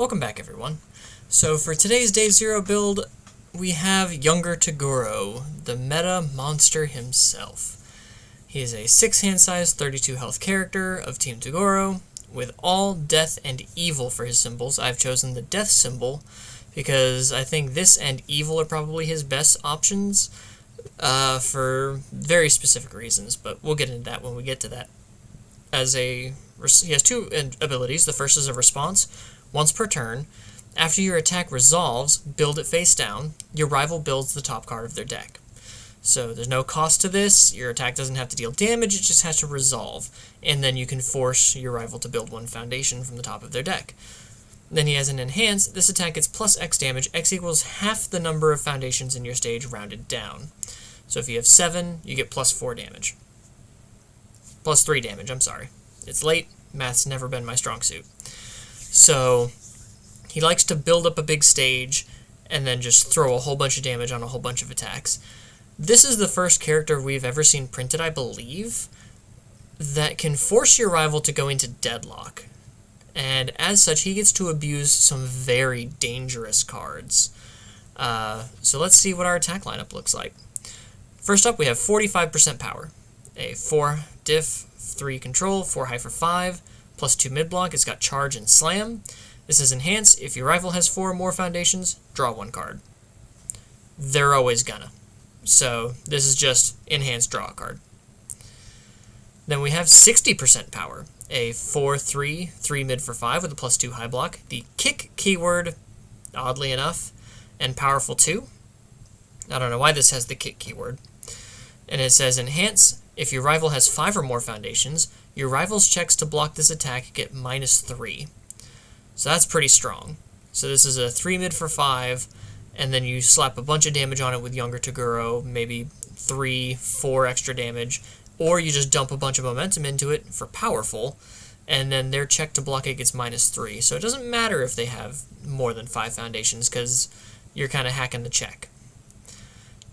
Welcome back, everyone. So for today's Day Zero build, we have Younger Toguro, the meta monster himself. He is a 6 hand size, 32 health character of Team Toguro, with all death and evil for his symbols. I've chosen the death symbol because I think this and evil are probably his best options for very specific reasons, but we'll get into that when we get to that. He has two abilities. The first is a response. Once per turn, after your attack resolves, build it face down. Your rival builds the top card of their deck. So there's no cost to this. Your attack doesn't have to deal damage, it just has to resolve. And then you can force your rival to build one foundation from the top of their deck. Then he has an enhance. This attack gets plus X damage. X equals half the number of foundations in your stage rounded down. So if you have 7, you get plus 4 damage. Plus 3 damage, I'm sorry. It's late. Math's never been my strong suit. So he likes to build up a big stage and then just throw a whole bunch of damage on a whole bunch of attacks. This is the first character we've ever seen printed, I believe, that can force your rival to go into deadlock. And as such, he gets to abuse some very dangerous cards. So let's see what our attack lineup looks like. First up, we have 45% power. A 4 diff, 3 control, 4 high for 5, plus 2 mid block. It's got charge and slam. This is enhance. If your rival has 4 or more foundations, draw 1 card. They're always gonna. So this is just enhance, draw a card. Then we have 60% power. A 4-3, 3 mid for 5 with a plus 2 high block. The kick keyword, oddly enough, and powerful 2. I don't know why this has the kick keyword. And it says enhance. If your rival has 5 or more foundations, your rival's checks to block this attack get -3. So that's pretty strong. So this is a 3 mid for 5, and then you slap a bunch of damage on it with Younger Toguro, maybe 3, 4 extra damage, or you just dump a bunch of momentum into it for powerful, and then their check to block it gets -3. So it doesn't matter if they have more than 5 foundations, because you're kind of hacking the check.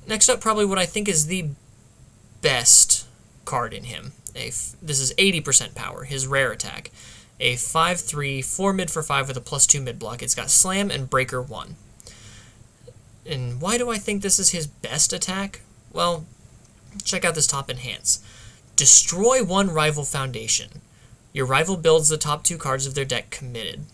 Next up, probably what I think is the best card in him. This is 80% power, his rare attack. A 5-3, 4 mid for 5 with a plus 2 mid block. It's got slam and breaker 1. And why do I think this is his best attack? Well, check out this top enhance. Destroy 1 rival foundation. Your rival builds the top 2 cards of their deck committed.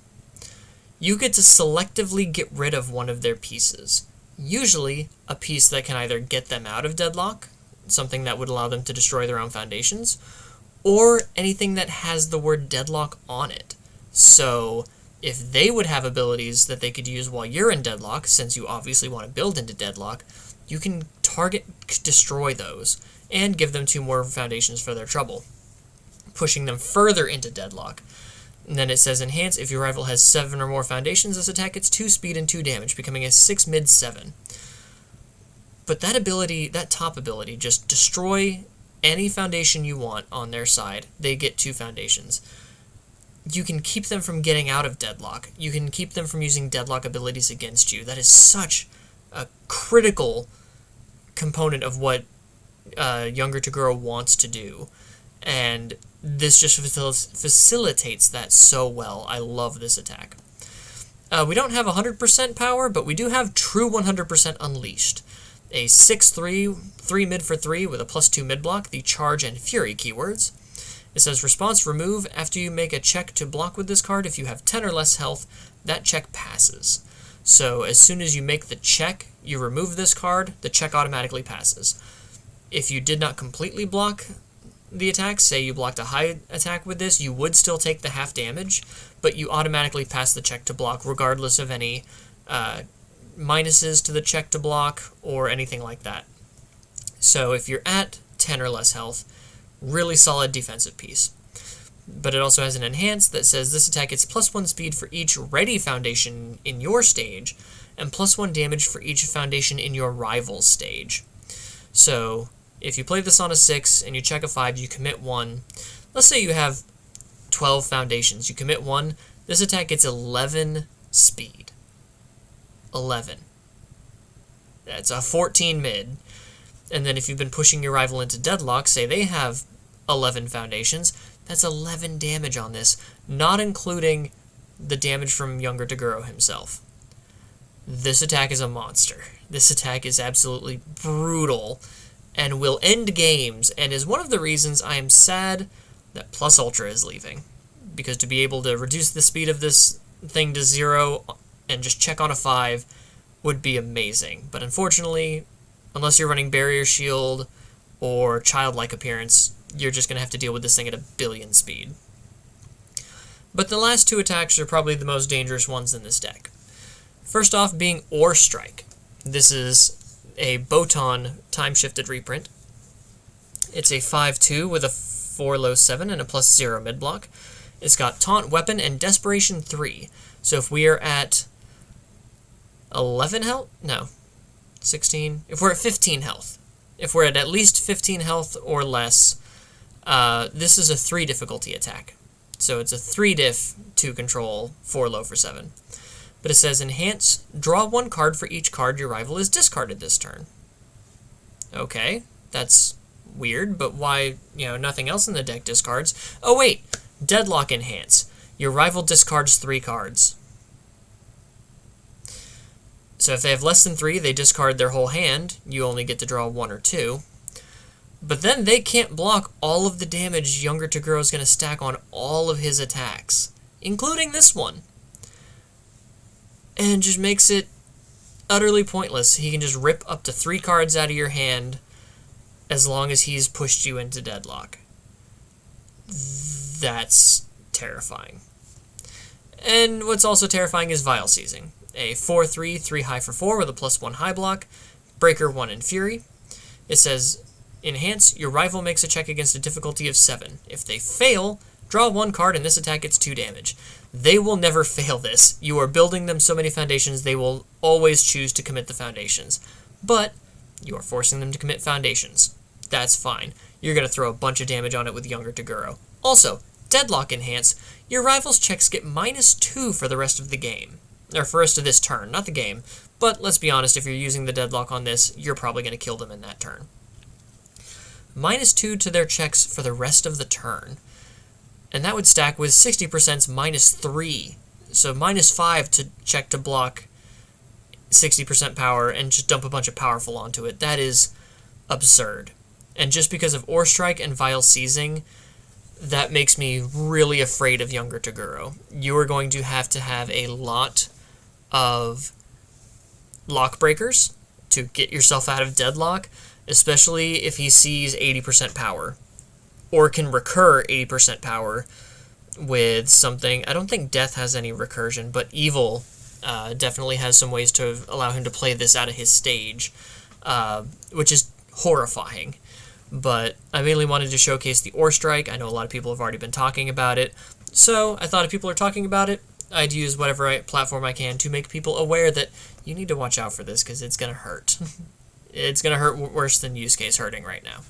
You get to selectively get rid of one of their pieces. Usually a piece that can either get them out of deadlock, something that would allow them to destroy their own foundations, or anything that has the word deadlock on it. So if they would have abilities that they could use while you're in deadlock, since you obviously want to build into deadlock, you can target destroy those and give them 2 more foundations for their trouble, pushing them further into deadlock. And then it says enhance. If your rival has 7 or more foundations, this attack gets 2 speed and 2 damage, becoming a 6 mid 7. But that ability, that top ability, just destroy any foundation you want on their side. They get 2 foundations. You can keep them from getting out of deadlock. You can keep them from using deadlock abilities against you. That is such a critical component of what Younger Toguro wants to do. And this just facilitates that so well. I love this attack. We don't have 100% power, but we do have true 100% unleashed. A 6-3, 3 mid for 3 with a plus 2 mid block, the charge and fury keywords. It says response remove. After you make a check to block with this card, if you have 10 or less health, that check passes. So as soon as you make the check, you remove this card, the check automatically passes. If you did not completely block the attack, say you blocked a high attack with this, you would still take the half damage, but you automatically pass the check to block regardless of any minuses to the check to block or anything like that. So if you're at 10 or less health, really solid defensive piece. But it also has an enhance that says this attack gets +1 speed for each ready foundation in your stage and +1 damage for each foundation in your rival's stage. So if you play this on a 6 and you check a 5, you commit 1. Let's say you have 12 foundations, you commit 1, this attack gets 11 speed. 11. That's a 14 mid. And then if you've been pushing your rival into deadlock, say they have 11 foundations, that's 11 damage on this, not including the damage from Younger Toguro himself. This attack is a monster. This attack is absolutely brutal and will end games, and is one of the reasons I am sad that Plus Ultra is leaving. Because to be able to reduce the speed of this thing to 0 and just check on a 5 would be amazing. But unfortunately, unless you're running Barrier Shield or Childlike Appearance, you're just going to have to deal with this thing at 1 billion speed. But the last 2 attacks are probably the most dangerous ones in this deck. First off being Ore Strike. This is a Botan time-shifted reprint. It's a 5/2 with a 4 low 7 and a +0 mid-block. It's got Taunt, Weapon, and Desperation 3. So if we are at 11 health? No. 16? If we're at 15 health. If we're at least 15 health or less, this is a 3 difficulty attack. So it's a 3 diff to control 4 low for 7. But it says, enhance, draw 1 card for each card your rival is discarded this turn. Okay, that's weird, but why, nothing else in the deck discards? Oh wait, Deadlock enhance. Your rival discards 3 cards. So if they have less than 3, they discard their whole hand. You only get to draw 1 or 2. But then they can't block all of the damage Younger Toguro is going to stack on all of his attacks, including this one. And just makes it utterly pointless. He can just rip up to 3 cards out of your hand as long as he's pushed you into deadlock. That's terrifying. And what's also terrifying is Vile Seizing. A 4/3, 3 high for 4 with a +1 high block. Breaker 1 and Fury. It says, enhance, your rival makes a check against a difficulty of 7. If they fail, draw 1 card and this attack gets 2 damage. They will never fail this. You are building them so many foundations, they will always choose to commit the foundations. But you are forcing them to commit foundations. That's fine. You're going to throw a bunch of damage on it with Younger Toguro. Also, Deadlock enhance. Your rival's checks get -2 for the rest of the game. Or for the rest of this turn, not the game. But let's be honest, if you're using the Deadlock on this, you're probably going to kill them in that turn. -2 to their checks for the rest of the turn. And that would stack with 60%'s -3. So -5 to check to block 60% power and just dump a bunch of powerful onto it. That is absurd. And just because of Ore Strike and Vile Seizing, that makes me really afraid of Younger Toguro. You are going to have a lot of lock breakers to get yourself out of deadlock, especially if he sees 80% power. Or can recur 80% power with something. I don't think Death has any recursion, but Evil definitely has some ways to allow him to play this out of his stage, which is horrifying. But I mainly wanted to showcase the Ore Strike. I know a lot of people have already been talking about it, so I thought if people are talking about it, I'd use whatever platform I can to make people aware that you need to watch out for this, because it's going to hurt. It's going to hurt worse than Use Case hurting right now.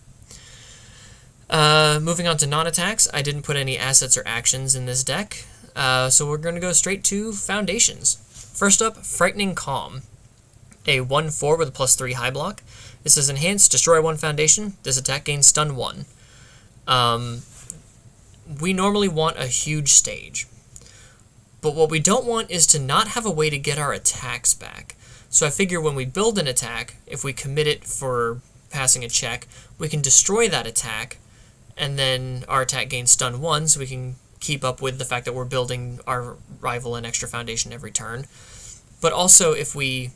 Moving on to non-attacks, I didn't put any assets or actions in this deck, so we're going to go straight to foundations. First up, Frightening Calm. A 1/4 with a +3 high block. It says, enhance, destroy 1 foundation. This attack gains stun 1. We normally want a huge stage, but what we don't want is to not have a way to get our attacks back. So I figure when we build an attack, if we commit it for passing a check, we can destroy that attack, and then our attack gains stun 1, so we can keep up with the fact that we're building our rival an extra foundation every turn. But also, if we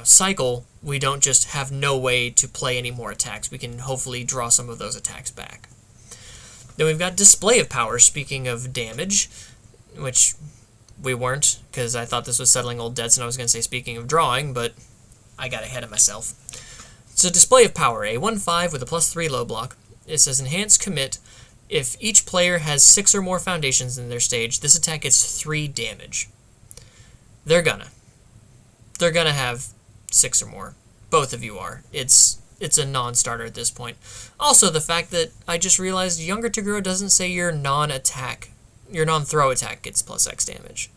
cycle, we don't just have no way to play any more attacks. We can hopefully draw some of those attacks back. Then we've got Display of Power, speaking of damage, which we weren't, because I thought this was settling old debts, and I was going to say speaking of drawing, but I got ahead of myself. So Display of Power, a 1/5 with a +3 low block. It says, enhance, commit. If each player has 6 or more foundations in their stage, this attack gets 3 damage. They're gonna have 6 or more. Both of you are. It's a non-starter at this point. Also, the fact that I just realized Younger Toguro doesn't say your non-throw attack gets +X damage.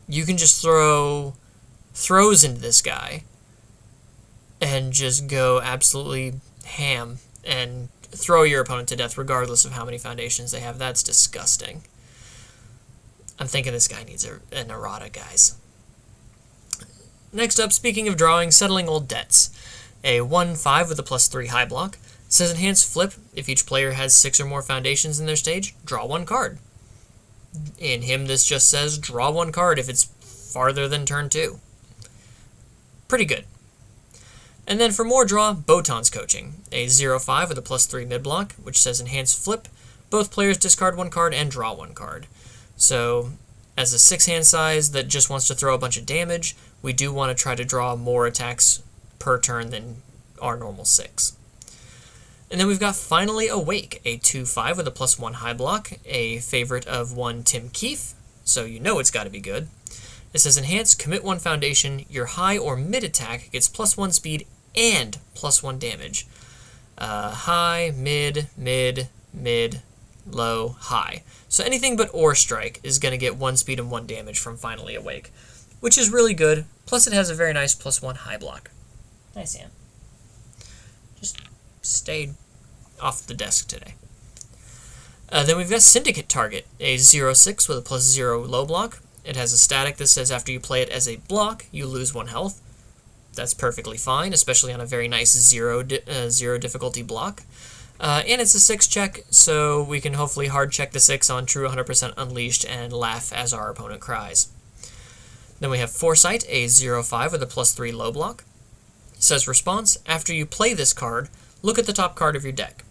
You can just throw throws into this guy and just go absolutely ham and throw your opponent to death regardless of how many foundations they have. That's disgusting. I'm thinking this guy needs an errata, guys. Next up, speaking of drawing, settling old debts. A 1/5 with a +3 high block. It says enhance flip. If each player has 6 or more foundations in their stage, draw 1 card. In him, this just says draw 1 card if it's farther than turn 2. Pretty good. And then for more draw, Botan's coaching. A 0/5 with a +3 mid block, which says enhance flip. Both players discard 1 card and draw 1 card. So, as a 6-hand size that just wants to throw a bunch of damage, we do want to try to draw more attacks per turn than our normal 6. And then we've got Finally Awake, a 2/5 with a +1 high block, a favorite of one Tim Keefe, so you know it's got to be good. It says enhance, commit 1 foundation, your high or mid attack gets +1 speed and +1 damage. High, mid, low, high. So anything but Ore Strike is going to get 1 speed and 1 damage from Finally Awake, which is really good. Plus it has a very nice +1 high block. Nice, Sam. Just stayed off the desk today. Then we've got Syndicate Target, a 0/6 with a +0 low block. It has a static that says after you play it as a block, you lose 1 health. That's perfectly fine, especially on a very nice 0 difficulty block. And it's a 6 check, so we can hopefully hard check the 6 on true 100% Unleashed and laugh as our opponent cries. Then we have Foresight, a 0/5 with a +3 low block. It says response, after you play this card, look at the top card of your deck.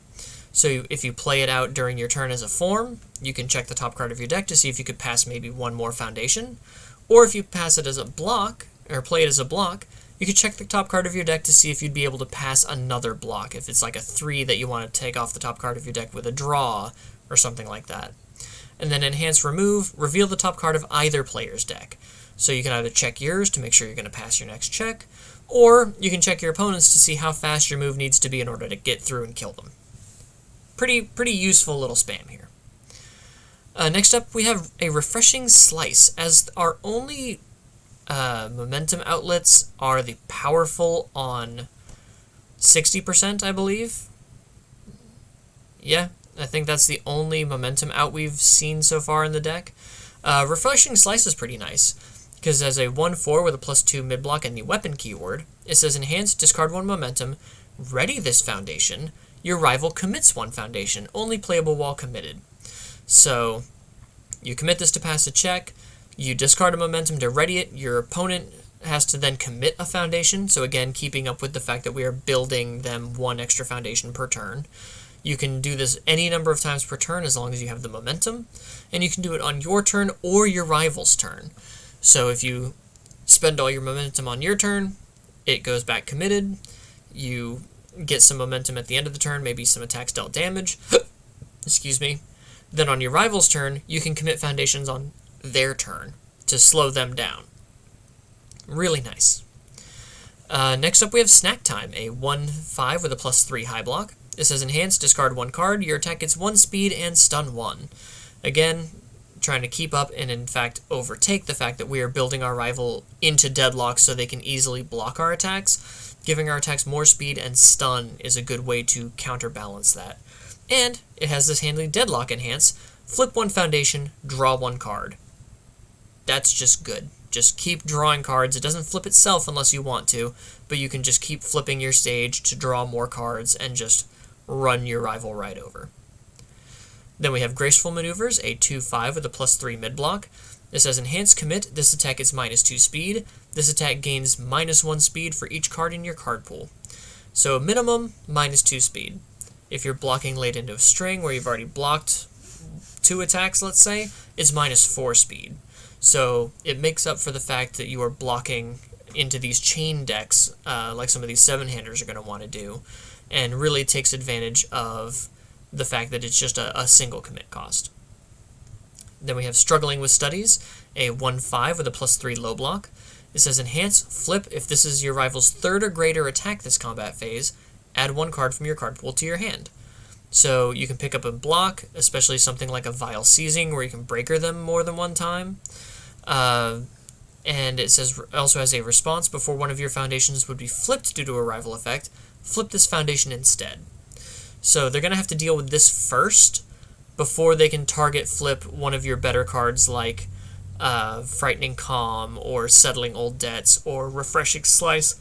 So if you play it out during your turn as a form, you can check the top card of your deck to see if you could pass maybe 1 more foundation. Or if you pass it as a block, or play it as a block, you could check the top card of your deck to see if you'd be able to pass another block, if it's like a 3 that you want to take off the top card of your deck with a draw, or something like that. And then Enhance Remove, reveal the top card of either player's deck. So you can either check yours to make sure you're going to pass your next check, or you can check your opponent's to see how fast your move needs to be in order to get through and kill them. Pretty useful little spam here. Next up, we have a Refreshing Slice, as our only momentum outlets are the powerful on 60%, I believe. Yeah, I think that's the only momentum out we've seen so far in the deck. Refreshing Slice is pretty nice, because as a 1/4 with a +2 mid block and the weapon keyword, it says enhance, discard 1 momentum, ready this foundation, your rival commits 1 foundation, only playable while committed. So you commit this to pass a check, you discard a momentum to ready it, your opponent has to then commit a foundation, so again, keeping up with the fact that we are building them 1 extra foundation per turn. You can do this any number of times per turn as long as you have the momentum, and you can do it on your turn or your rival's turn. So if you spend all your momentum on your turn, it goes back committed, you get some momentum at the end of the turn, maybe some attacks dealt damage, excuse me. Then on your rival's turn, you can commit foundations on their turn to slow them down. Really nice. Next up we have Snack Time, a 1/5 with a +3 high block. It says enhance, discard 1 card, your attack gets 1 speed and stun 1. Again, trying to keep up and in fact overtake the fact that we are building our rival into deadlock so they can easily block our attacks. Giving our attacks more speed and stun is a good way to counterbalance that. And it has this handy deadlock enhance, flip 1 foundation, draw 1 card. That's just good. Just keep drawing cards. It doesn't flip itself unless you want to, but you can just keep flipping your stage to draw more cards and just run your rival right over. Then we have Graceful Maneuvers, a 2/5 with a +3 mid block. It says enhance commit, this attack is -2 speed. This attack gains -1 speed for each card in your card pool. So minimum, -2 speed. If you're blocking late into a string where you've already blocked 2 attacks, let's say, it's -4 speed. So it makes up for the fact that you are blocking into these chain decks, like some of these 7-handers are going to want to do, and really takes advantage of the fact that it's just a single commit cost. Then we have Struggling with Studies, a 1/5 with a +3 low block. It says enhance, flip, if this is your rival's 3rd or greater attack this combat phase, add 1 card from your card pool to your hand. So you can pick up a block, especially something like a Vile Seizing, where you can breaker them more than 1 time. And it says also has a response, before one of your foundations would be flipped due to a rival effect, flip this foundation instead. So they're going to have to deal with this first, before they can target flip one of your better cards like Frightening Calm, or Settling Old Debts, or Refreshing Slice.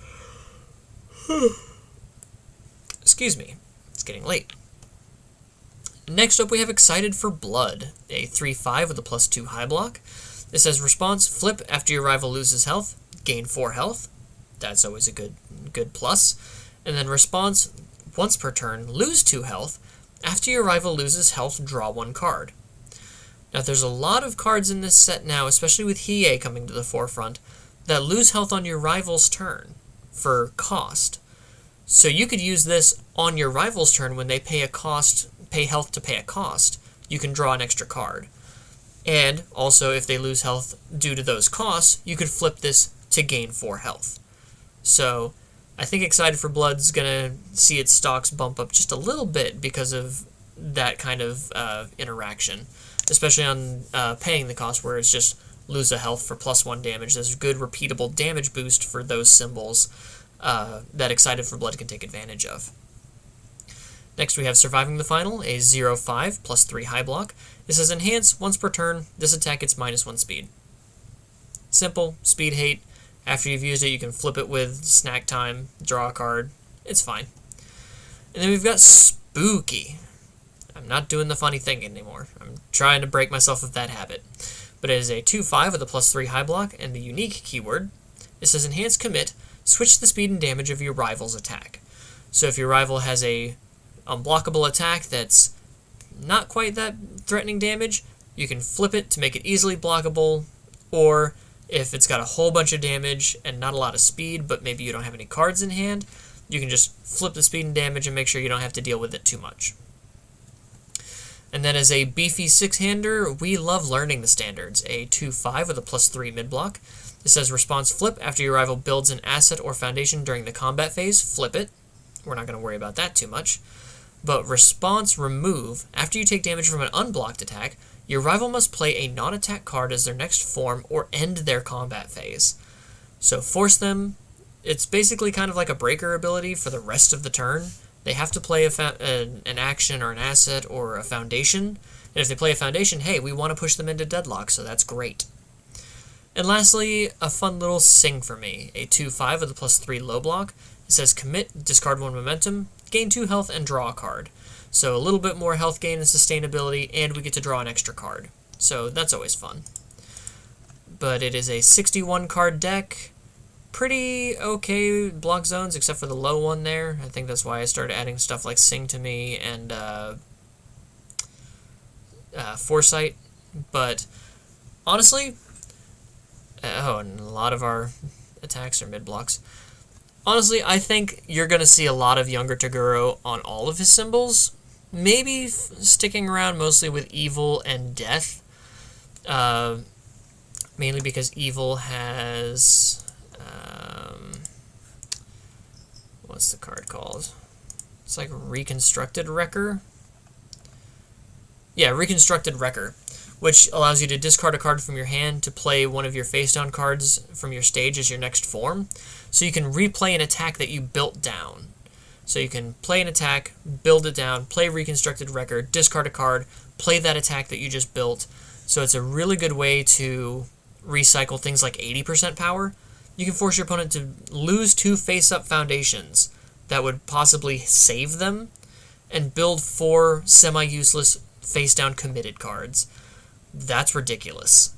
Excuse me, it's getting late. Next up we have Excited for Blood, a 3/5 with a +2 high block. It says response, flip after your rival loses health, gain 4 health. That's always a good plus. And then response, once per turn, lose 2 health. After your rival loses health, draw 1 card. Now there's a lot of cards in this set now, especially with Hiei coming to the forefront, that lose health on your rival's turn for cost. So you could use this on your rival's turn when they pay health to pay a cost. You can draw an extra card. And also, if they lose health due to those costs, you could flip this to gain 4 health. So I think Excited for Blood's going to see its stocks bump up just a little bit because of that kind of interaction, especially on paying the cost where it's just lose a health for +1 damage. There's a good repeatable damage boost for those symbols that Excited for Blood can take advantage of. Next we have Surviving the Final, a 0/5 +3 high block. It says enhance, once per turn, this attack gets -1 speed. Simple, speed hate. After you've used it, you can flip it with snack time, draw a card. It's fine. And then we've got Spooky. I'm not doing the funny thing anymore. I'm trying to break myself of that habit. But it is a 2/5 with a +3 high block, and the unique keyword, it says enhance commit, switch the speed and damage of your rival's attack. So if your rival has a unblockable attack that's not quite that threatening damage, you can flip it to make it easily blockable, or if it's got a whole bunch of damage and not a lot of speed, but maybe you don't have any cards in hand, you can just flip the speed and damage and make sure you don't have to deal with it too much. And then as a beefy 6-hander, we love learning the standards. A 2/5 with a +3 mid-block. It says response flip after your rival builds an asset or foundation during the combat phase, flip it. We're not going to worry about that too much. But response remove, after you take damage from an unblocked attack, your rival must play a non-attack card as their next form or end their combat phase. So force them. It's basically kind of like a breaker ability for the rest of the turn. They have to play an action or an asset or a foundation. And if they play a foundation, hey, we want to push them into deadlock, so that's great. And lastly, a fun little sing for me. A 2/5 with a +3 low block. It says commit, discard 1 momentum, gain 2 health, and draw a card. So a little bit more health gain and sustainability, and we get to draw an extra card. So that's always fun. But it is a 61 card deck. Pretty okay block zones, except for the low one there. I think that's why I started adding stuff like Sing to Me and Foresight. But honestly, and a lot of our attacks are mid blocks. Honestly, I think you're going to see a lot of Younger Toguro on all of his symbols. Maybe sticking around mostly with Evil and Death. Mainly because Evil has... what's the card called? It's like Reconstructed Wrecker. Yeah, Reconstructed Wrecker, which allows you to discard a card from your hand to play one of your face-down cards from your stage as your next form. So you can replay an attack that you built down. So you can play an attack, build it down, play Reconstructed Wrecker, discard a card, play that attack that you just built. So it's a really good way to recycle things like 80% power. You can force your opponent to lose 2 face-up foundations that would possibly save them, and build 4 semi-useless face-down committed cards. That's ridiculous.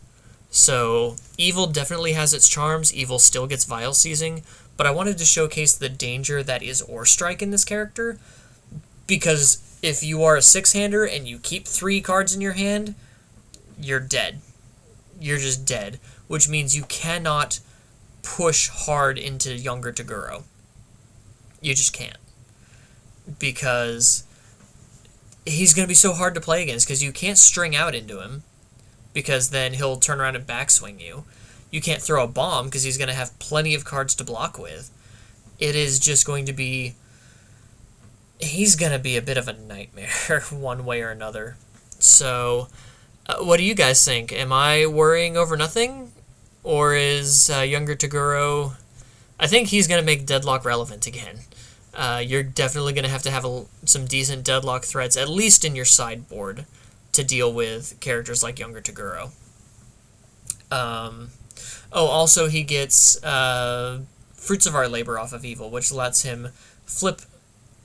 So Evil definitely has its charms. Evil still gets Vile Seizing, but I wanted to showcase the danger that is Ore Strike in this character, because if you are a 6-hander and you keep 3 cards in your hand, you're dead. You're just dead, which means you cannot push hard into Younger Toguro. You just can't. Because he's going to be so hard to play against, because you can't string out into him, because then he'll turn around and backswing you. You can't throw a bomb, because he's going to have plenty of cards to block with. It is just going to be... He's going to be a bit of a nightmare, one way or another. So, what do you guys think? Am I worrying over nothing? Or is Younger Toguro... I think he's going to make Deadlock relevant again. You're definitely going to have some decent Deadlock threats, at least in your sideboard, to deal with characters like Younger Toguro. Oh, also he gets Fruits of Our Labor off of Evil, which lets him flip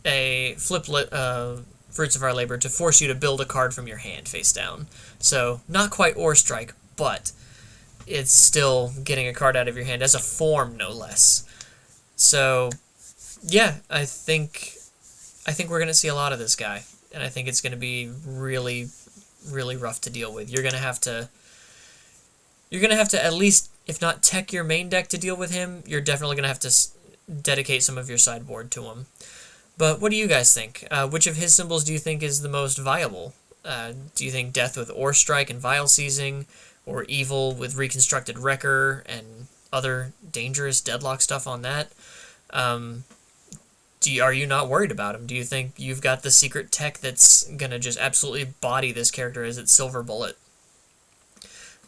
Fruits of Our Labor to force you to build a card from your hand face down. So not quite Ore Strike, but it's still getting a card out of your hand as a form, no less. So yeah, I think we're gonna see a lot of this guy, and I think it's gonna be really, really rough to deal with. You're gonna have to at least, if not tech your main deck to deal with him, you're definitely gonna have to dedicate some of your sideboard to him. But what do you guys think? Which of his symbols do you think is the most viable? Do you think Death with Ore Strike and Vile Seizing, or Evil with Reconstructed Wrecker and other dangerous deadlock stuff on that? Are you not worried about him? Do you think you've got the secret tech that's gonna just absolutely body this character as its silver bullet?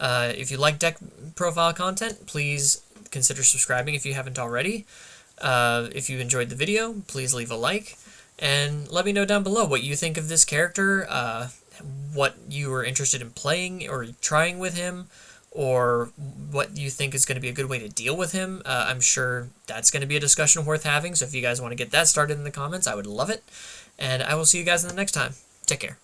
If you like deck profile content, please consider subscribing if you haven't already. If you enjoyed the video, please leave a like, and let me know down below what you think of this character, what you are interested in playing or trying with him, or what you think is going to be a good way to deal with him. I'm sure that's going to be a discussion worth having, so if you guys want to get that started in the comments, I would love it, and I will see you guys in the next time. Take care.